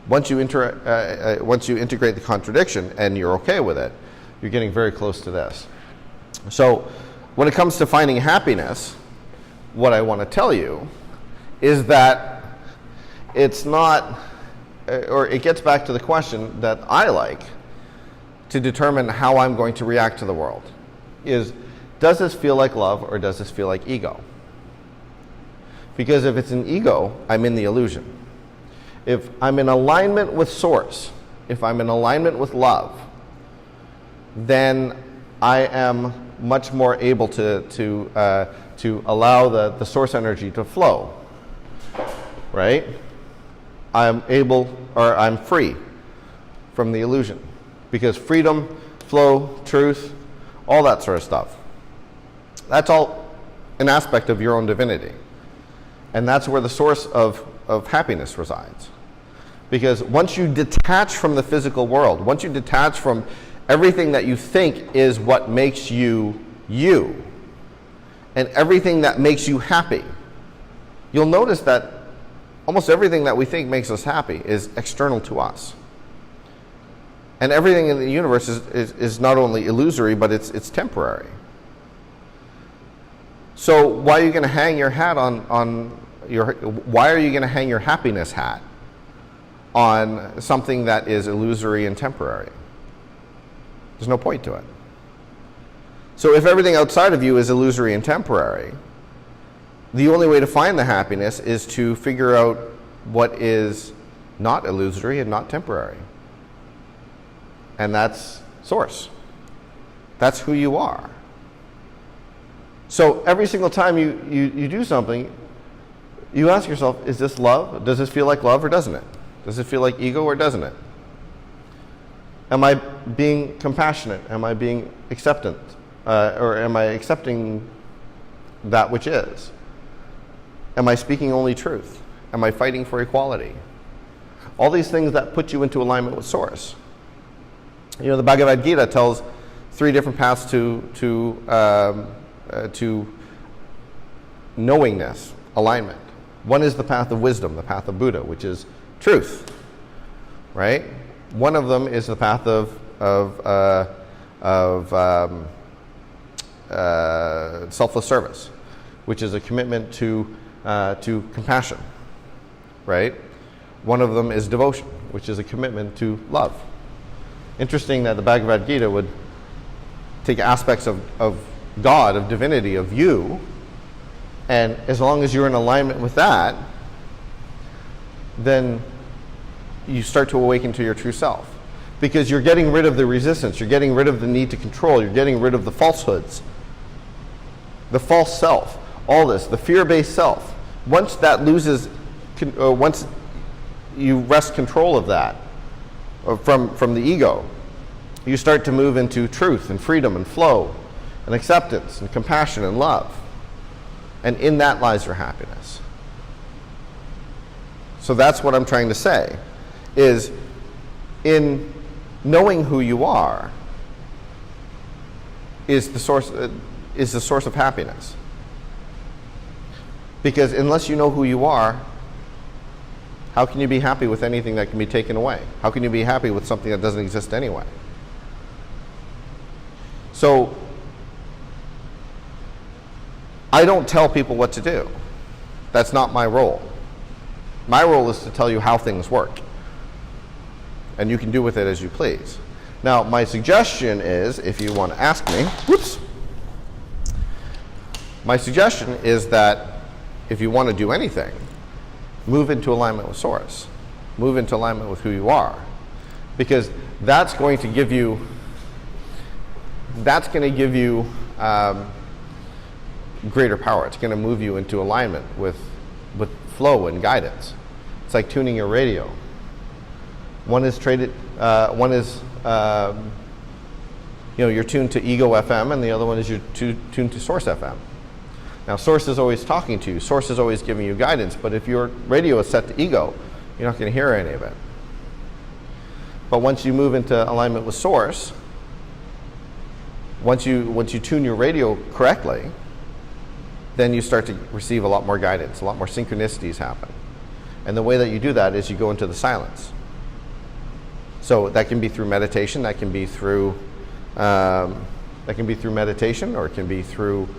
Once you integrate the contradiction and you're okay with it, you're getting very close to this. So when it comes to finding happiness, what I want to tell you is that it's not, or it gets back to the question that I like to determine how I'm going to react to the world, is does this feel like love or does this feel like ego? Because if it's an ego, I'm in the illusion. If I'm in alignment with Source, if I'm in alignment with love, then I am much more able to allow the Source energy to flow, right? I'm free from the illusion. Because freedom, flow, truth, all that sort of stuff, that's all an aspect of your own divinity. And that's where the source of happiness resides. Because once you detach from the physical world, once you detach from everything that you think is what makes you you, and everything that makes you happy, you'll notice that almost everything that we think makes us happy is external to us. And everything in the universe is not only illusory, but it's temporary. So why are you going to hang your hat why are you going to hang your happiness hat on something that is illusory and temporary? There's no point to it. So if everything outside of you is illusory and temporary, the only way to find the happiness is to figure out what is not illusory and not temporary. And that's Source. That's who you are. So every single time you do something, you ask yourself, is this love? Does this feel like love or doesn't it? Does it feel like ego or doesn't it? Am I being compassionate? Am I being acceptant? Or am I accepting that which is? Am I speaking only truth? Am I fighting for equality? All these things that put you into alignment with Source. You know, the Bhagavad Gita tells 3 different paths to knowingness, alignment. One is the path of wisdom, the path of Buddha, which is truth, right? One of them is the path of selfless service, which is a commitment to compassion, right? One of them is devotion, which is a commitment to love. Interesting that the Bhagavad Gita would take aspects of God, of divinity, of you, and as long as you're in alignment with that, then you start to awaken to your true self. Because you're getting rid of the resistance, you're getting rid of the need to control, you're getting rid of the falsehoods, the false self, all this, the fear-based self. Once that loses, once you wrest control of that, from the ego, you start to move into truth and freedom and flow and acceptance and compassion and love. And in that lies your happiness. So that's what I'm trying to say, is in knowing who you are is the source of happiness. Because unless you know who you are, how can you be happy with anything that can be taken away? How can you be happy with something that doesn't exist anyway? So, I don't tell people what to do. That's not my role. My role is to tell you how things work. And you can do with it as you please. Now, my suggestion is, if you want to ask me, my suggestion is that if you want to do anything, move into alignment with Source. Move into alignment with who you are. Because that's going to give you, greater power. It's going to move you into alignment with flow and guidance. It's like tuning your radio. One is you're tuned to Ego FM, and the other one is you're tuned to Source FM. Now, Source is always talking to you. Source is always giving you guidance. But if your radio is set to Ego, you're not going to hear any of it. But once you move into alignment with Source, once you tune your radio correctly, then you start to receive a lot more guidance. A lot more synchronicities happen. And the way that you do that is you go into the silence. So that can be through meditation. That can be through meditation, or it can be through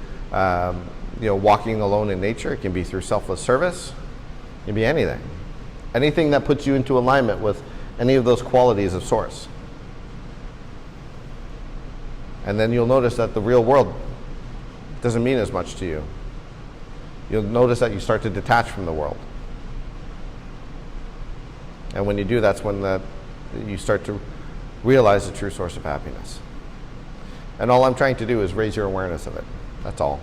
walking alone in nature. It can be through selfless service. It can be anything. Anything that puts you into alignment with any of those qualities of Source. And then you'll notice that the real world doesn't mean as much to you. You'll notice that you start to detach from the world. And when you do, that's when you start to realize the true source of happiness. And all I'm trying to do is raise your awareness of it. That's all.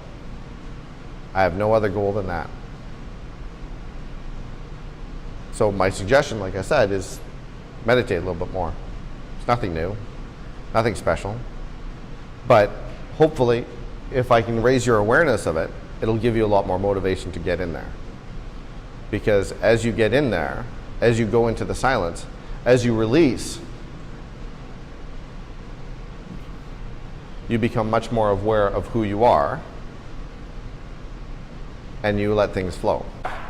I have no other goal than that. So my suggestion, like I said, is meditate a little bit more. It's nothing new, nothing special. But hopefully, if I can raise your awareness of it, it'll give you a lot more motivation to get in there. Because as you get in there, as you go into the silence, as you release, you become much more aware of who you are, and you let things flow.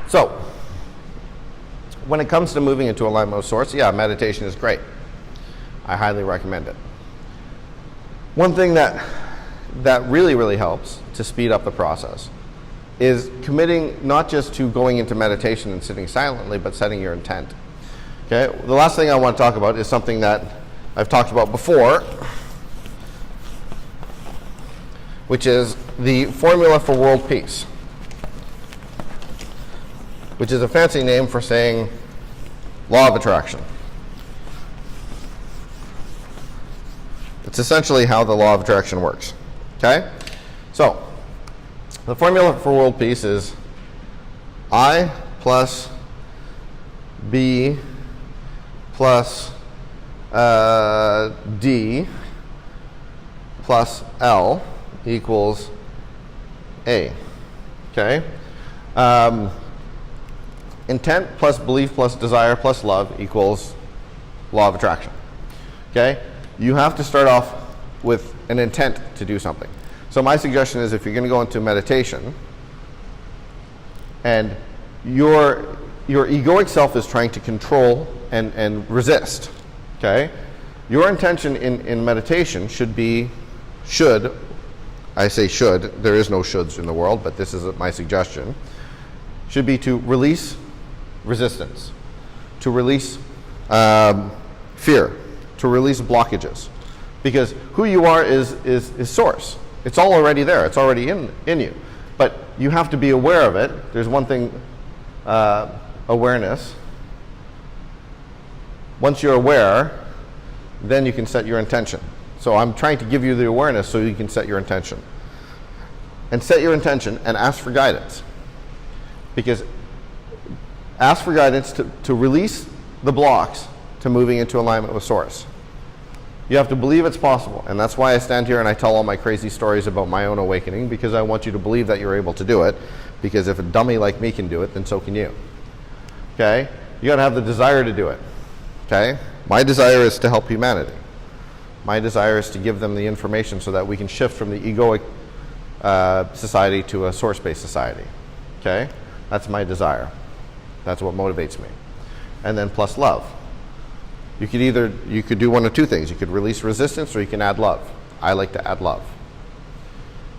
So, when it comes to moving into alignment with Source, yeah, meditation is great. I highly recommend it. One thing that really, really helps to speed up the process is committing not just to going into meditation and sitting silently, but setting your intent. Okay, the last thing I want to talk about is something that I've talked about before, which is the formula for world peace, which is a fancy name for saying law of attraction. It's essentially how the law of attraction works. Okay? So, the formula for world peace is I plus B plus D plus L equals A. Okay? Intent plus belief plus desire plus love equals law of attraction. Okay? You have to start off with an intent to do something. So my suggestion is, if you're going to go into meditation and your egoic self is trying to control and resist, okay? Your intention in meditation I say should, there is no shoulds in the world, but this is my suggestion, should be to release resistance, to release fear, to release blockages. Because who you are is Source. It's all already there. It's already in you. But you have to be aware of it. There's one thing, awareness. Once you're aware, then you can set your intention. So I'm trying to give you the awareness so you can set your intention. And set your intention and ask for guidance. Because ask for guidance to release the blocks to moving into alignment with Source. You have to believe it's possible, and that's why I stand here and I tell all my crazy stories about my own awakening, because I want you to believe that you're able to do it, because if a dummy like me can do it, then so can you. Okay? You gotta have the desire to do it. Okay? My desire is to help humanity. My desire is to give them the information so that we can shift from the egoic society to a source-based society. Okay? That's my desire. That's what motivates me. And then plus love. You could do one of two things. You could release resistance or you can add love. I like to add love,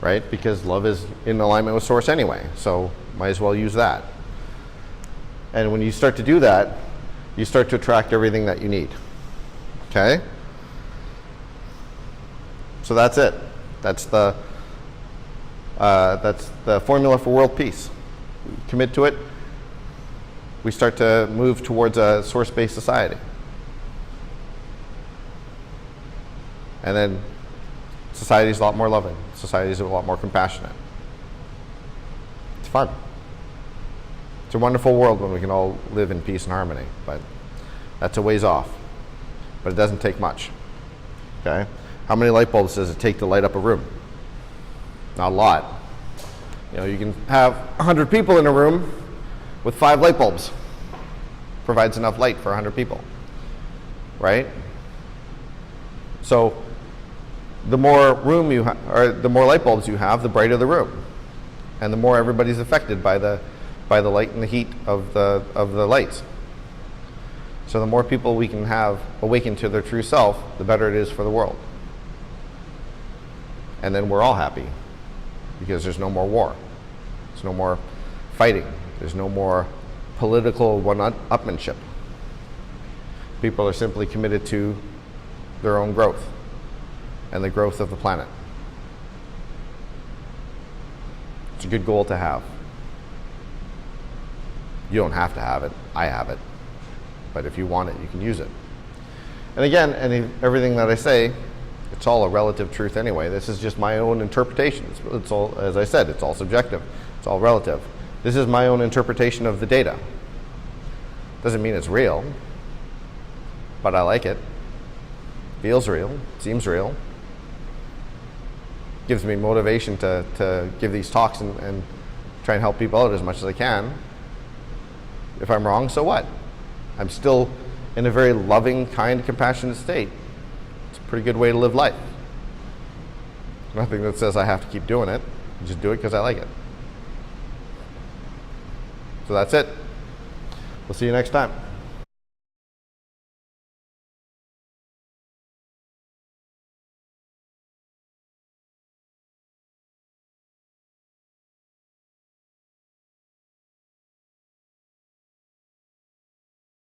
right? Because love is in alignment with source anyway, so might as well use that. And when you start to do that, you start to attract everything that you need. Okay? So that's it. That's the formula for world peace. Commit to it. We start to move towards a source-based society. And then society is a lot more loving. Society is a lot more compassionate. It's fun. It's a wonderful world when we can all live in peace and harmony, but that's a ways off. But it doesn't take much. Okay? How many light bulbs does it take to light up a room? Not a lot. You know, you can have 100 people in a room with 5 light bulbs. Provides enough light for 100 people. Right? So the more room you or the more light bulbs you have, the brighter the room. And the more everybody's affected by the light and the heat of the lights. So the more people we can have awaken to their true self, the better it is for the world. And then we're all happy because there's no more war. There's no more fighting. There's no more political one-upmanship. People are simply committed to their own growth and the growth of the planet. It's a good goal to have. You don't have to have it. I have it. But if you want it, you can use it. And again, everything that I say, it's all a relative truth anyway. This is just my own interpretation. It's all, as I said, it's all subjective. It's all relative. This is my own interpretation of the data. Doesn't mean it's real, but I like it. Feels real. Seems real. Gives me motivation to give these talks and try and help people out as much as I can. If I'm wrong, so what? I'm still in a very loving, kind, compassionate state. It's a pretty good way to live life. Nothing that says I have to keep doing it. I just do it because I like it. So that's it. We'll see you next time.